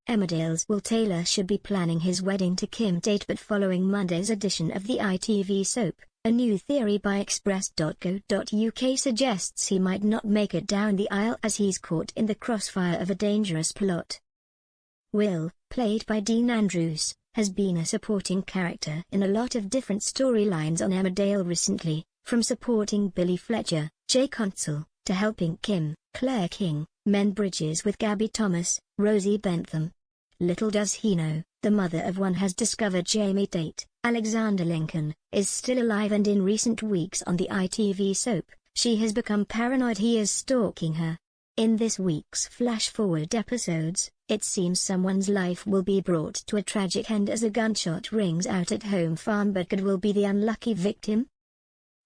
Emmerdale's Will Taylor should be planning his wedding to Kim date, but following Monday's edition of the ITV soap, a new theory by express.co.uk suggests he might not make it down the aisle as he's caught in the crossfire of a dangerous plot. Will, played by Dean Andrews, has been a supporting character in a lot of different storylines on Emmerdale recently, from supporting Billy Fletcher, Jay Consul, to helping Kim, Claire King, mend bridges with Gabby Thomas, Rosie Bentham. Little does he know, the mother of one has discovered Jamie Tate, Alexander Lincoln, is still alive, and in recent weeks on the ITV soap, she has become paranoid he is stalking her. In this week's flash-forward episodes, it seems someone's life will be brought to a tragic end as a gunshot rings out at home farm, but could Will be the unlucky victim?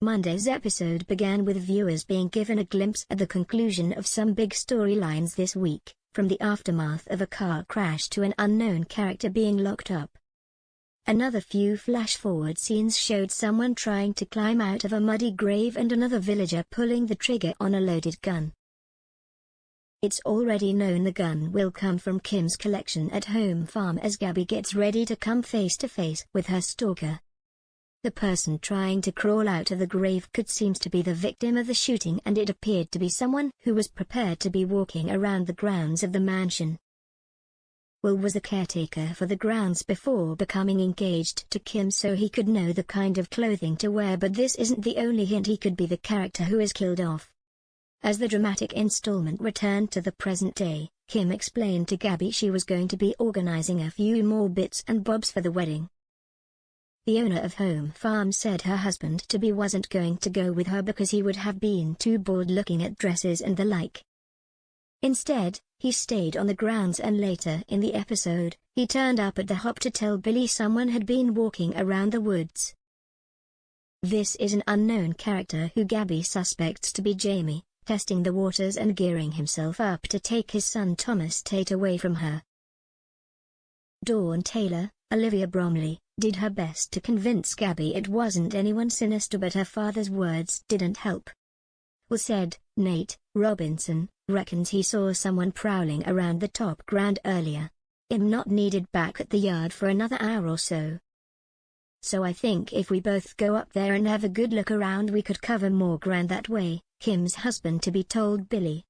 Monday's episode began with viewers being given a glimpse at the conclusion of some big storylines this week, from the aftermath of a car crash to an unknown character being locked up. Another few flash-forward scenes showed someone trying to climb out of a muddy grave and another villager pulling the trigger on a loaded gun. It's already known the gun will come from Kim's collection at home farm as Gabby gets ready to come face to face with her stalker. The person trying to crawl out of the grave could seem to be the victim of the shooting, and it appeared to be someone who was prepared to be walking around the grounds of the mansion. Will was a caretaker for the grounds before becoming engaged to Kim, so he could know the kind of clothing to wear, but this isn't the only hint he could be the character who is killed off. As the dramatic installment returned to the present day, Kim explained to Gabby she was going to be organizing a few more bits and bobs for the wedding. The owner of Home Farm said her husband-to-be wasn't going to go with her because he would have been too bored looking at dresses and the like. Instead, he stayed on the grounds, and later in the episode, he turned up at the hop to tell Billy someone had been walking around the woods. This is an unknown character who Gabby suspects to be Jamie, testing the waters and gearing himself up to take his son Thomas Tate away from her. Dawn Taylor, Olivia Bromley, did her best to convince Gabby it wasn't anyone sinister, but her father's words didn't help. Will said, Nate Robinson reckons he saw someone prowling around the top ground earlier. I'm not needed back at the yard for another hour or so. So I think if we both go up there and have a good look around, we could cover more ground that way, Kim's husband-to-be told Billy.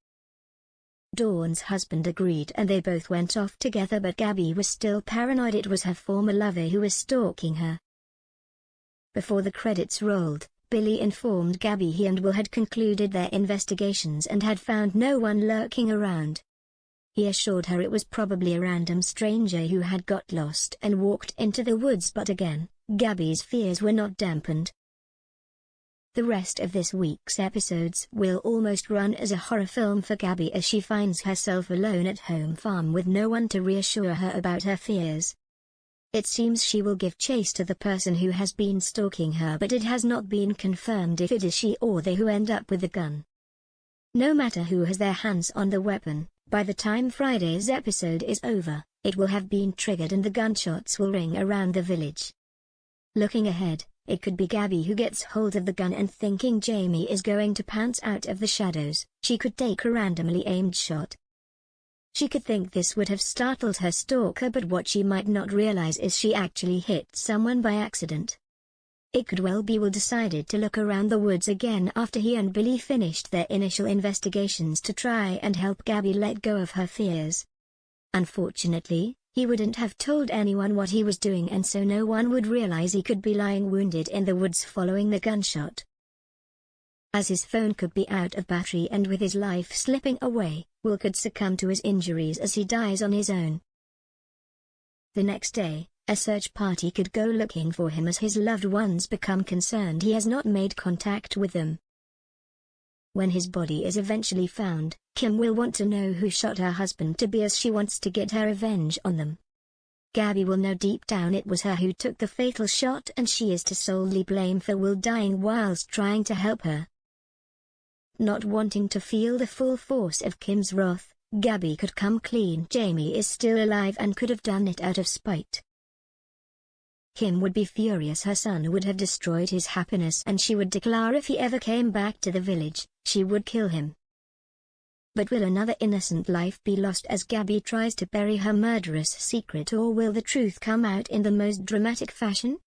Dawn's husband agreed and they both went off together, but Gabby was still paranoid it was her former lover who was stalking her. Before the credits rolled, Billy informed Gabby he and Will had concluded their investigations and had found no one lurking around. He assured her it was probably a random stranger who had got lost and walked into the woods, but again, Gabby's fears were not dampened. The rest of this week's episodes will almost run as a horror film for Gabby as she finds herself alone at home farm with no one to reassure her about her fears. It seems she will give chase to the person who has been stalking her, but it has not been confirmed if it is she or they who end up with the gun. No matter who has their hands on the weapon, by the time Friday's episode is over, it will have been triggered and the gunshots will ring around the village. Looking ahead, it could be Gabby who gets hold of the gun, and thinking Jamie is going to pounce out of the shadows, she could take a randomly aimed shot. She could think this would have startled her stalker, but what she might not realize is she actually hit someone by accident. It could well be Will decided to look around the woods again after he and Billy finished their initial investigations to try and help Gabby let go of her fears. Unfortunately, he wouldn't have told anyone what he was doing, and so no one would realize he could be lying wounded in the woods following the gunshot. As his phone could be out of battery and with his life slipping away, Will could succumb to his injuries as he dies on his own. The next day, a search party could go looking for him as his loved ones become concerned he has not made contact with them. When his body is eventually found, Kim will want to know who shot her husband-to-be as she wants to get her revenge on them. Gabby will know deep down it was her who took the fatal shot, and she is to solely blame for Will dying whilst trying to help her. Not wanting to feel the full force of Kim's wrath, Gabby could come clean. Jamie is still alive and could have done it out of spite. Kim would be furious her son would have destroyed his happiness, and she would declare if he ever came back to the village, she would kill him. But will another innocent life be lost as Gabby tries to bury her murderous secret, or will the truth come out in the most dramatic fashion?